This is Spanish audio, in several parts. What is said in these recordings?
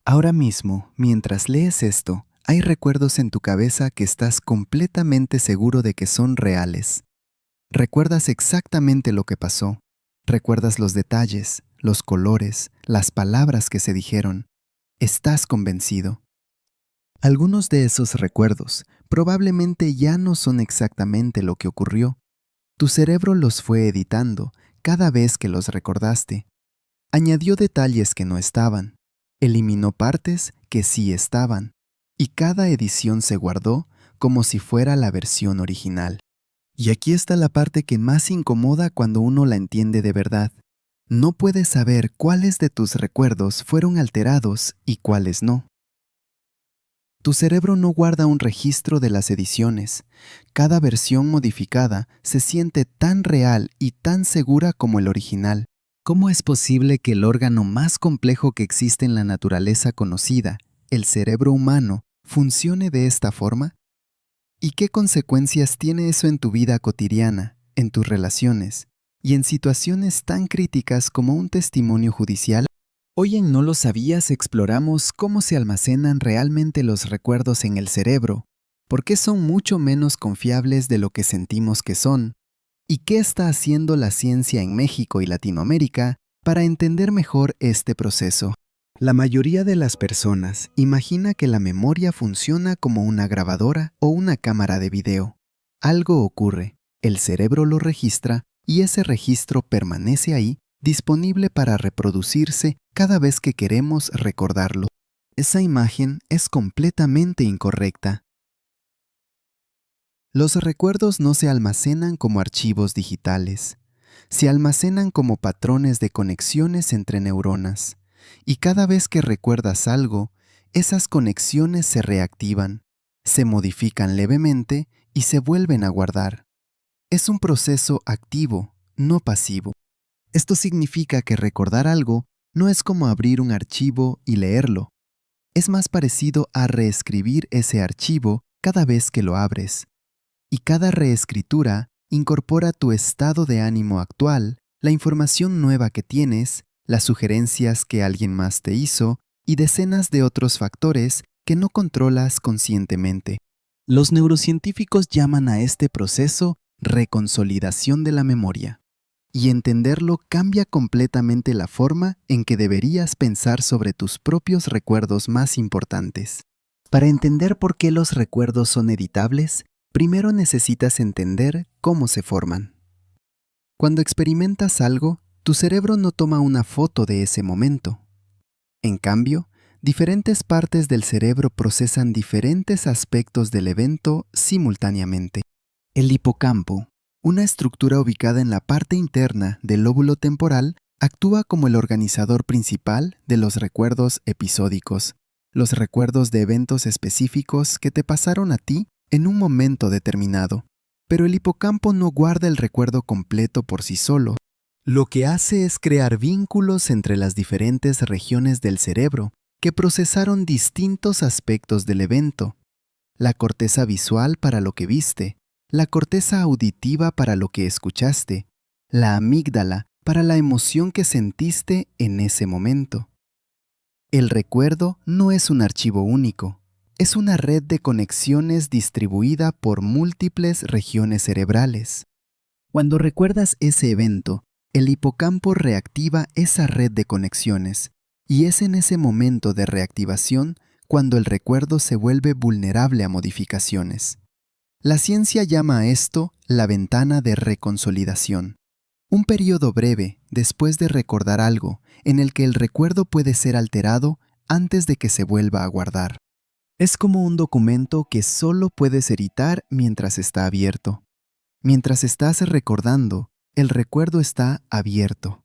Ahora mismo, mientras lees esto, hay recuerdos en tu cabeza que estás completamente seguro de que son reales. Recuerdas exactamente lo que pasó. Recuerdas los detalles, los colores, las palabras que se dijeron. Estás convencido. Algunos de esos recuerdos probablemente ya no son exactamente lo que ocurrió. Tu cerebro los fue editando cada vez que los recordaste. Añadió detalles que no estaban, eliminó partes que sí estaban, y cada edición se guardó como si fuera la versión original. Y aquí está la parte que más incomoda cuando uno la entiende de verdad. No puedes saber cuáles de tus recuerdos fueron alterados y cuáles no. Tu cerebro no guarda un registro de las ediciones. Cada versión modificada se siente tan real y tan segura como el original. ¿Cómo es posible que el órgano más complejo que existe en la naturaleza conocida, el cerebro humano, funcione de esta forma? ¿Y qué consecuencias tiene eso en tu vida cotidiana, en tus relaciones y en situaciones tan críticas como un testimonio judicial? Hoy en No lo sabías exploramos cómo se almacenan realmente los recuerdos en el cerebro, por qué son mucho menos confiables de lo que sentimos que son, y qué está haciendo la ciencia en México y Latinoamérica para entender mejor este proceso. La mayoría de las personas imagina que la memoria funciona como una grabadora o una cámara de video. Algo ocurre, el cerebro lo registra y ese registro permanece ahí, disponible para reproducirse cada vez que queremos recordarlo. Esa imagen es completamente incorrecta. Los recuerdos no se almacenan como archivos digitales. Se almacenan como patrones de conexiones entre neuronas. Y cada vez que recuerdas algo, esas conexiones se reactivan, se modifican levemente y se vuelven a guardar. Es un proceso activo, no pasivo. Esto significa que recordar algo no es como abrir un archivo y leerlo. Es más parecido a reescribir ese archivo cada vez que lo abres. Y cada reescritura incorpora tu estado de ánimo actual, la información nueva que tienes, las sugerencias que alguien más te hizo y decenas de otros factores que no controlas conscientemente. Los neurocientíficos llaman a este proceso reconsolidación de la memoria. Y entenderlo cambia completamente la forma en que deberías pensar sobre tus propios recuerdos más importantes. Para entender por qué los recuerdos son editables, primero necesitas entender cómo se forman. Cuando experimentas algo, tu cerebro no toma una foto de ese momento. En cambio, diferentes partes del cerebro procesan diferentes aspectos del evento simultáneamente. El hipocampo, una estructura ubicada en la parte interna del lóbulo temporal, actúa como el organizador principal de los recuerdos episódicos, los recuerdos de eventos específicos que te pasaron a ti en un momento determinado. Pero el hipocampo no guarda el recuerdo completo por sí solo. Lo que hace es crear vínculos entre las diferentes regiones del cerebro que procesaron distintos aspectos del evento. La corteza visual para lo que viste, la corteza auditiva para lo que escuchaste, la amígdala para la emoción que sentiste en ese momento. El recuerdo no es un archivo único. Es una red de conexiones distribuida por múltiples regiones cerebrales. Cuando recuerdas ese evento, el hipocampo reactiva esa red de conexiones, y es en ese momento de reactivación cuando el recuerdo se vuelve vulnerable a modificaciones. La ciencia llama a esto la ventana de reconsolidación. Un periodo breve después de recordar algo en el que el recuerdo puede ser alterado antes de que se vuelva a guardar. Es como un documento que solo puedes editar mientras está abierto. Mientras estás recordando, el recuerdo está abierto.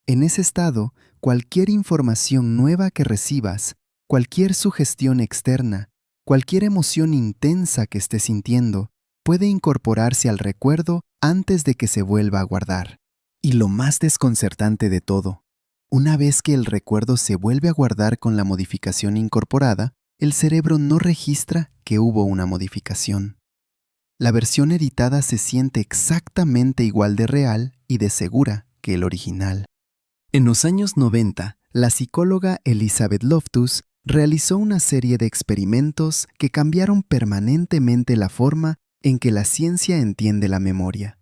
En ese estado, cualquier información nueva que recibas, cualquier sugestión externa, cualquier emoción intensa que estés sintiendo, puede incorporarse al recuerdo antes de que se vuelva a guardar. Y lo más desconcertante de todo, una vez que el recuerdo se vuelve a guardar con la modificación incorporada, el cerebro no registra que hubo una modificación. La versión editada se siente exactamente igual de real y de segura que el original. En los años 90, la psicóloga Elizabeth Loftus realizó una serie de experimentos que cambiaron permanentemente la forma en que la ciencia entiende la memoria.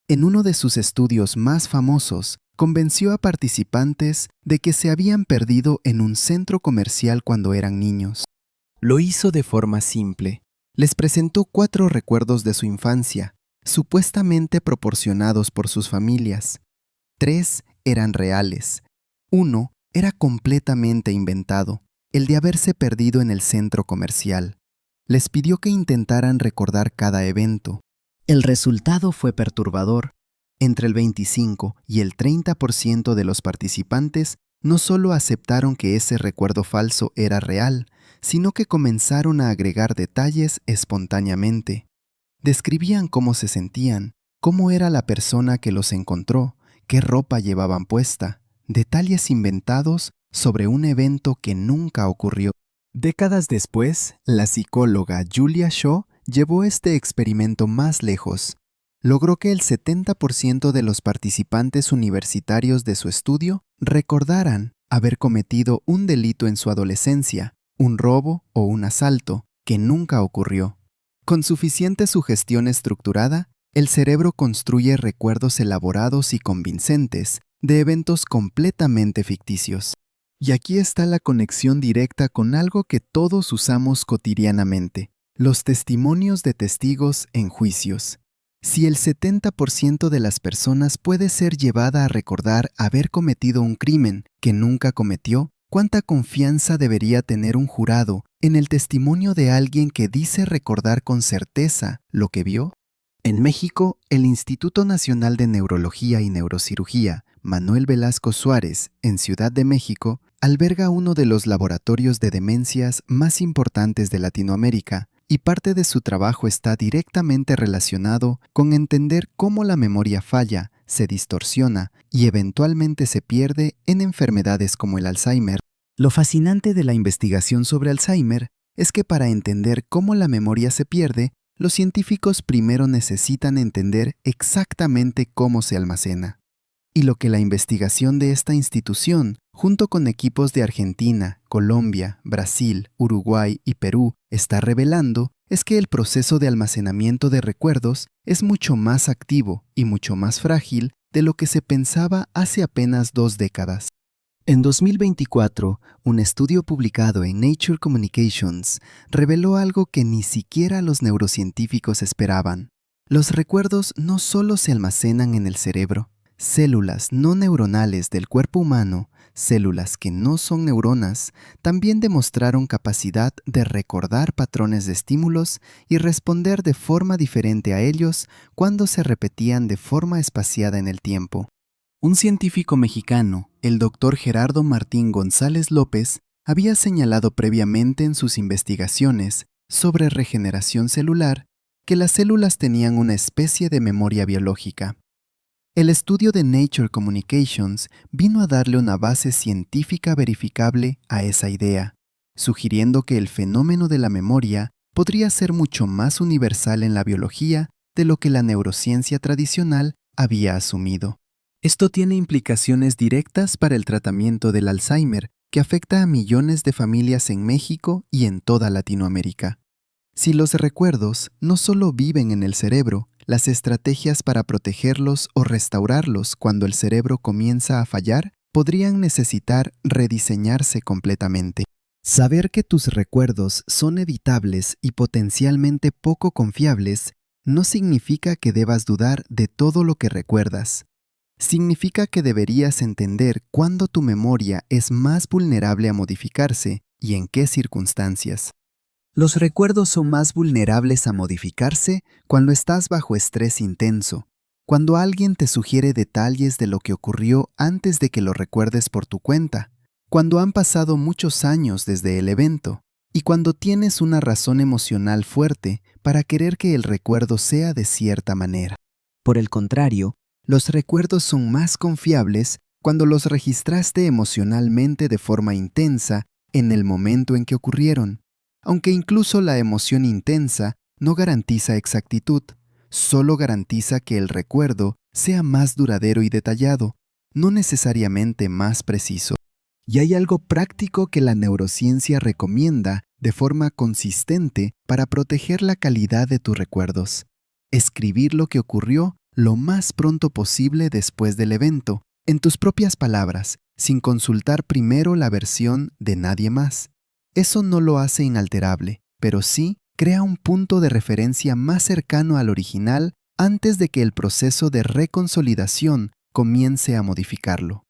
En uno de sus estudios más famosos, convenció a participantes de que se habían perdido en un centro comercial cuando eran niños. Lo hizo de forma simple. Les presentó 4 recuerdos de su infancia, supuestamente proporcionados por sus familias. 3 eran reales. 1 era completamente inventado, el de haberse perdido en el centro comercial. Les pidió que intentaran recordar cada evento. El resultado fue perturbador. Entre el 25 y el 30% de los participantes no solo aceptaron que ese recuerdo falso era real, sino que comenzaron a agregar detalles espontáneamente. Describían cómo se sentían, cómo era la persona que los encontró, qué ropa llevaban puesta, detalles inventados sobre un evento que nunca ocurrió. Décadas después, la psicóloga Julia Shaw llevó este experimento más lejos. Logró que el 70% de los participantes universitarios de su estudio recordaran haber cometido un delito en su adolescencia, un robo o un asalto, que nunca ocurrió. Con suficiente sugestión estructurada, el cerebro construye recuerdos elaborados y convincentes de eventos completamente ficticios. Y aquí está la conexión directa con algo que todos usamos cotidianamente: los testimonios de testigos en juicios. Si el 70% de las personas puede ser llevada a recordar haber cometido un crimen que nunca cometió, ¿cuánta confianza debería tener un jurado en el testimonio de alguien que dice recordar con certeza lo que vio? En México, el Instituto Nacional de Neurología y Neurocirugía, Manuel Velasco Suárez, en Ciudad de México, alberga uno de los laboratorios de demencias más importantes de Latinoamérica, y parte de su trabajo está directamente relacionado con entender cómo la memoria falla, se distorsiona y eventualmente se pierde en enfermedades como el Alzheimer. Lo fascinante de la investigación sobre Alzheimer es que para entender cómo la memoria se pierde, los científicos primero necesitan entender exactamente cómo se almacena. Y lo que la investigación de esta institución, junto con equipos de Argentina, Colombia, Brasil, Uruguay y Perú, está revelando es que el proceso de almacenamiento de recuerdos es mucho más activo y mucho más frágil de lo que se pensaba hace apenas 2 décadas. En 2024, un estudio publicado en Nature Communications reveló algo que ni siquiera los neurocientíficos esperaban. Los recuerdos no solo se almacenan en el cerebro. Células no neuronales del cuerpo humano, células que no son neuronas, también demostraron capacidad de recordar patrones de estímulos y responder de forma diferente a ellos cuando se repetían de forma espaciada en el tiempo. Un científico mexicano, el Dr. Gerardo Martín González López, había señalado previamente en sus investigaciones sobre regeneración celular que las células tenían una especie de memoria biológica. El estudio de Nature Communications vino a darle una base científica verificable a esa idea, sugiriendo que el fenómeno de la memoria podría ser mucho más universal en la biología de lo que la neurociencia tradicional había asumido. Esto tiene implicaciones directas para el tratamiento del Alzheimer, que afecta a millones de familias en México y en toda Latinoamérica. Si los recuerdos no solo viven en el cerebro, las estrategias para protegerlos o restaurarlos cuando el cerebro comienza a fallar podrían necesitar rediseñarse completamente. Saber que tus recuerdos son editables y potencialmente poco confiables no significa que debas dudar de todo lo que recuerdas. Significa que deberías entender cuándo tu memoria es más vulnerable a modificarse y en qué circunstancias. Los recuerdos son más vulnerables a modificarse cuando estás bajo estrés intenso, cuando alguien te sugiere detalles de lo que ocurrió antes de que lo recuerdes por tu cuenta, cuando han pasado muchos años desde el evento y cuando tienes una razón emocional fuerte para querer que el recuerdo sea de cierta manera. Por el contrario, los recuerdos son más confiables cuando los registraste emocionalmente de forma intensa en el momento en que ocurrieron. Aunque incluso la emoción intensa no garantiza exactitud, solo garantiza que el recuerdo sea más duradero y detallado, no necesariamente más preciso. Y hay algo práctico que la neurociencia recomienda de forma consistente para proteger la calidad de tus recuerdos. Escribir lo que ocurrió lo más pronto posible después del evento, en tus propias palabras, sin consultar primero la versión de nadie más. Eso no lo hace inalterable, pero sí crea un punto de referencia más cercano al original antes de que el proceso de reconsolidación comience a modificarlo.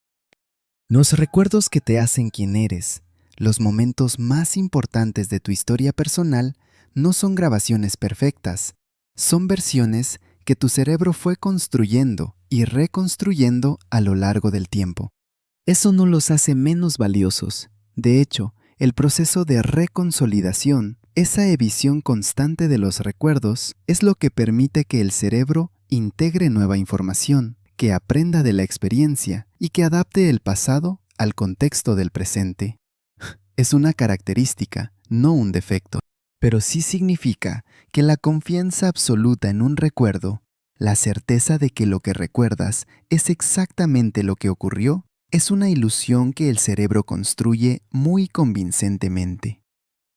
Los recuerdos que te hacen quien eres, los momentos más importantes de tu historia personal, no son grabaciones perfectas, son versiones que tu cerebro fue construyendo y reconstruyendo a lo largo del tiempo. Eso no los hace menos valiosos. De hecho, el proceso de reconsolidación, esa edición constante de los recuerdos, es lo que permite que el cerebro integre nueva información, que aprenda de la experiencia y que adapte el pasado al contexto del presente. Es una característica, no un defecto, pero sí significa que la confianza absoluta en un recuerdo, la certeza de que lo que recuerdas es exactamente lo que ocurrió, es una ilusión que el cerebro construye muy convincentemente.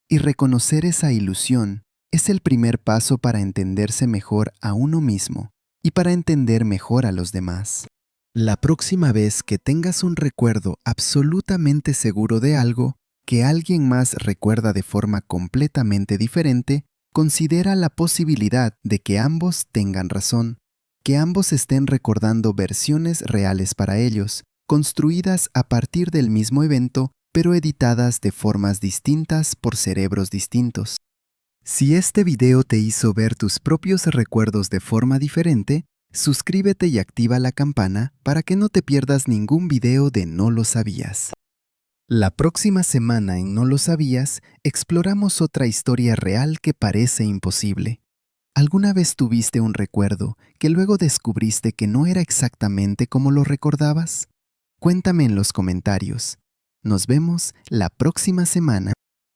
Y reconocer esa ilusión es el primer paso para entenderse mejor a uno mismo y para entender mejor a los demás. La próxima vez que tengas un recuerdo absolutamente seguro de algo que alguien más recuerda de forma completamente diferente, considera la posibilidad de que ambos tengan razón, que ambos estén recordando versiones reales para ellos, construidas a partir del mismo evento, pero editadas de formas distintas por cerebros distintos. Si este video te hizo ver tus propios recuerdos de forma diferente, suscríbete y activa la campana para que no te pierdas ningún video de No lo sabías. La próxima semana en No lo sabías, exploramos otra historia real que parece imposible. ¿Alguna vez tuviste un recuerdo que luego descubriste que no era exactamente como lo recordabas? Cuéntame en los comentarios. Nos vemos la próxima semana.